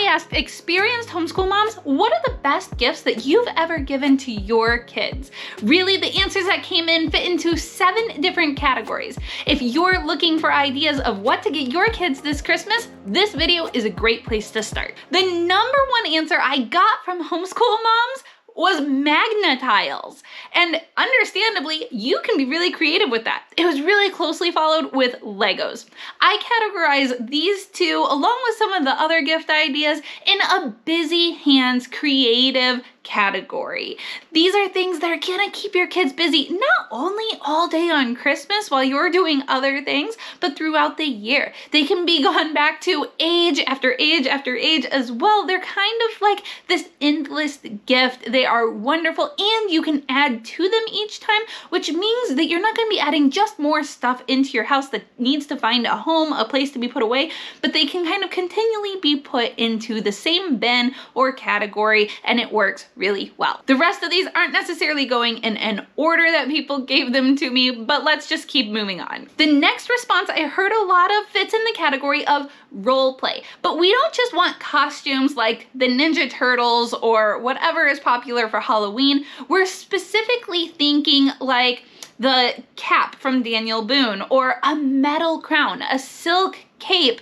asked experienced homeschool moms, what are the best gifts that you've ever given to your kids? Really, the answers that came in fit into 7 different categories. If you're looking for ideas of what to get your kids this Christmas, this video is a great place to start. The number one answer I got from homeschool moms was magna tiles. And understandably, you can be really creative with that. It was really closely followed with Legos. I categorize these two, along with some of the other gift ideas, in a busy hands creative category. These are things that are gonna keep your kids busy, not only all day on Christmas while you're doing other things, but throughout the year. They can be gone back to age after age after age as well. They're kind of like this endless gift. They are wonderful, and you can add to them each time, which means that you're not gonna be adding just more stuff into your house that needs to find a home, a place to be put away, but they can kind of continually be put into the same bin or category, and it works really well. The rest of these aren't necessarily going in an order that people gave them to me, but let's just keep moving on. The next response I heard a lot of fits in the category of role play, but we don't just want costumes like the Ninja Turtles or whatever is popular for Halloween. We're specifically thinking like the cap from Daniel Boone, or a metal crown, a silk cape,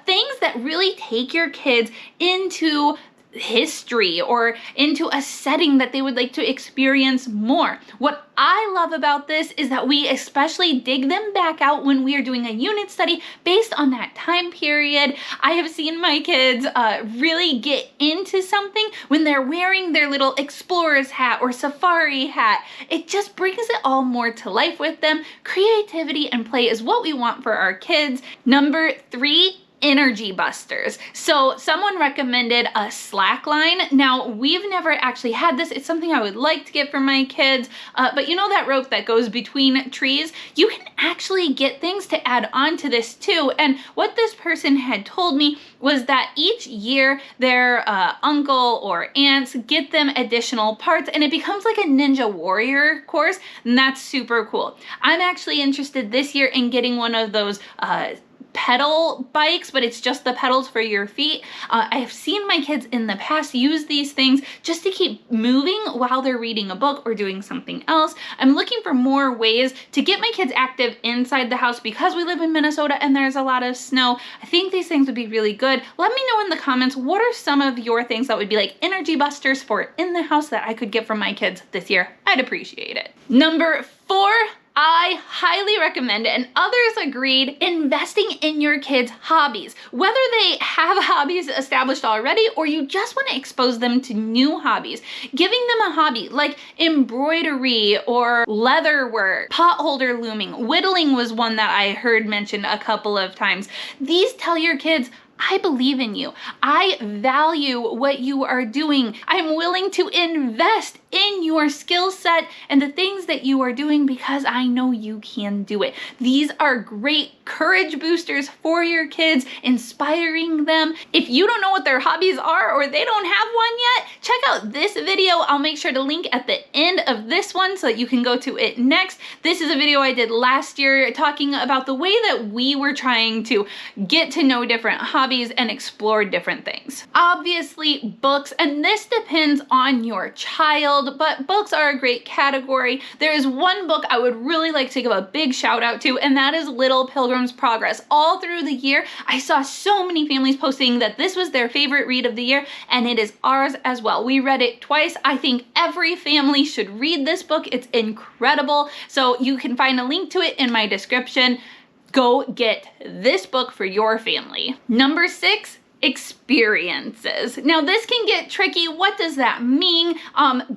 things that really take your kids into history or into a setting that they would like to experience more. What I love about this is that we especially dig them back out when we are doing a unit study based on that time period. I have seen my kids really get into something when they're wearing their little explorer's hat or safari hat. It just brings it all more to life with them. Creativity and play is what we want for our kids. Number 3, energy busters. So someone recommended a slack line. Now, we've never actually had this. It's something I would like to get for my kids, but you know that rope that goes between trees? You can actually get things to add on to this too. And what this person had told me was that each year their uncle or aunts get them additional parts, and it becomes like a Ninja Warrior course, and that's super cool. I'm actually interested this year in getting one of those pedal bikes, but it's just the pedals for your feet. I have seen my kids in the past use these things just to keep moving while they're reading a book or doing something else. I'm looking for more ways to get my kids active inside the house because we live in Minnesota and there's a lot of snow. I think these things would be really good. Let me know in the comments, what are some of your things that would be like energy busters for in the house that I could get from my kids this year? I'd appreciate it. Number 4, I highly recommend, and others agreed, investing in your kids' hobbies. Whether they have hobbies established already or you just want to expose them to new hobbies, giving them a hobby like embroidery or leather work, pot holder looming, whittling was one that I heard mentioned a couple of times. These tell your kids, I believe in you. I value what you are doing. I'm willing to invest in your skill set and the things that you are doing because I know you can do it. These are great courage boosters for your kids, inspiring them. If you don't know what their hobbies are or they don't have one yet, check out this video. I'll make sure to link at the end of this one so that you can go to it next. This is a video I did last year talking about the way that we were trying to get to know different hobbies and explore different things. Obviously, books, and this depends on your child, but books are a great category. There is one book I would really like to give a big shout out to, and that is Little Pilgrim's Progress. All through the year, I saw so many families posting that this was their favorite read of the year, and it is ours as well. We read it twice. I think every family should read this book. It's incredible. So you can find a link to it in my description. Go get this book for your family. Number 6, experiences. Now this can get tricky. What does that mean?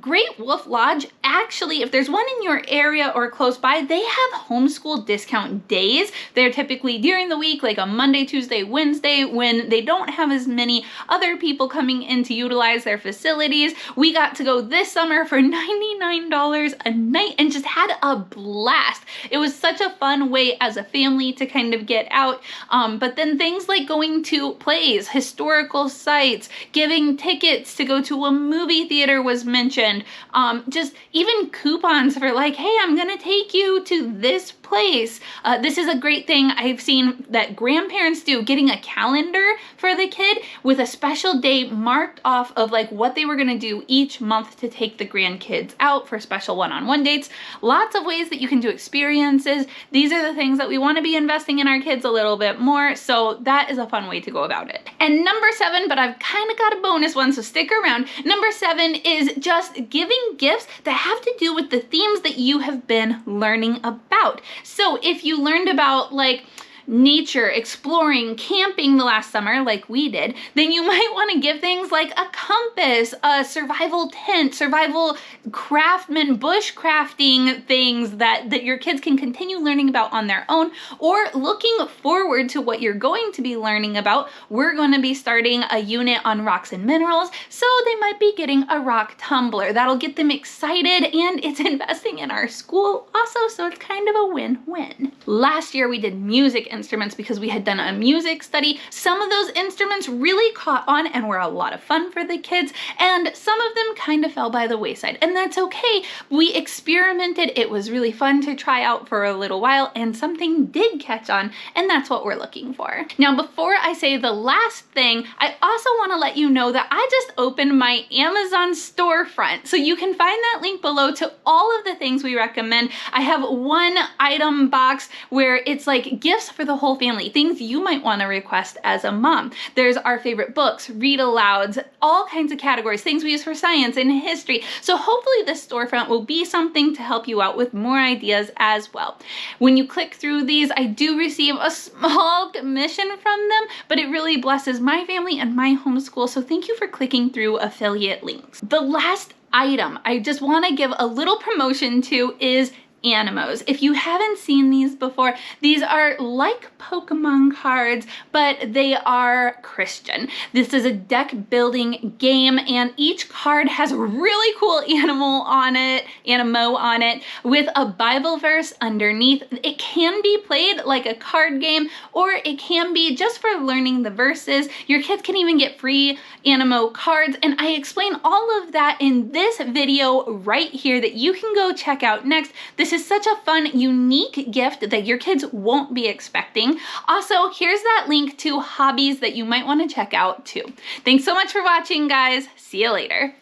Great Wolf Lodge, actually, if there's one in your area or close by, they have homeschool discount days. They're typically during the week, like a Monday, Tuesday, Wednesday, when they don't have as many other people coming in to utilize their facilities. We got to go this summer for $99 a night and just had a blast. It was such a fun way as a family to kind of get out. But then things like going to plays, historical sites, giving tickets to go to a movie theater was mentioned. Just even coupons for like, hey, I'm gonna take you to this place. This is a great thing I've seen that grandparents do, getting a calendar for the kid with a special day marked off of like what they were gonna do each month to take the grandkids out for special one-on-one dates. Lots of ways that you can do experiences. These are the things that we want to be investing in our kids a little bit more, so that is a fun way to go about it. And number 7, but I've kind of got a bonus one, so stick around. Number 7 is just giving gifts that have to do with the themes that you have been learning about. So if you learned about like nature, exploring, camping the last summer like we did, then you might want to give things like a compass, a survival tent, survival craftsman, bush crafting things that your kids can continue learning about on their own. Or looking forward to what you're going to be learning about, we're going to be starting a unit on rocks and minerals, so they might be getting a rock tumbler. That'll get them excited, and it's investing in our school also, so it's kind of a win-win. Last year we did music instruments because we had done a music study. Some of those instruments really caught on and were a lot of fun for the kids, and some of them kind of fell by the wayside, and that's okay. We experimented. It was really fun to try out for a little while, and something did catch on, and that's what we're looking for. Now, before I say the last thing, I also want to let you know that I just opened my Amazon storefront, so you can find that link below to all of the things we recommend. I have one item box where it's like gifts for the whole family, things you might want to request as a mom. There's our favorite books, read alouds, all kinds of categories, things we use for science and history. So hopefully this storefront will be something to help you out with more ideas as well. When you click through these, I do receive a small commission from them, but it really blesses my family and my homeschool. So thank you for clicking through affiliate links. The last item I just want to give a little promotion to is Animos. If you haven't seen these before, these are like Pokemon cards, but they are Christian. This is a deck building game, and each card has a really cool animo on it with a Bible verse underneath. It can be played like a card game, or it can be just for learning the verses. Your kids can even get free animo cards, and I explain all of that in this video right here that you can go check out next. This is such a fun, unique gift that your kids won't be expecting. Also, here's that link to hobbies that you might want to check out too. Thanks so much for watching, guys. See you later.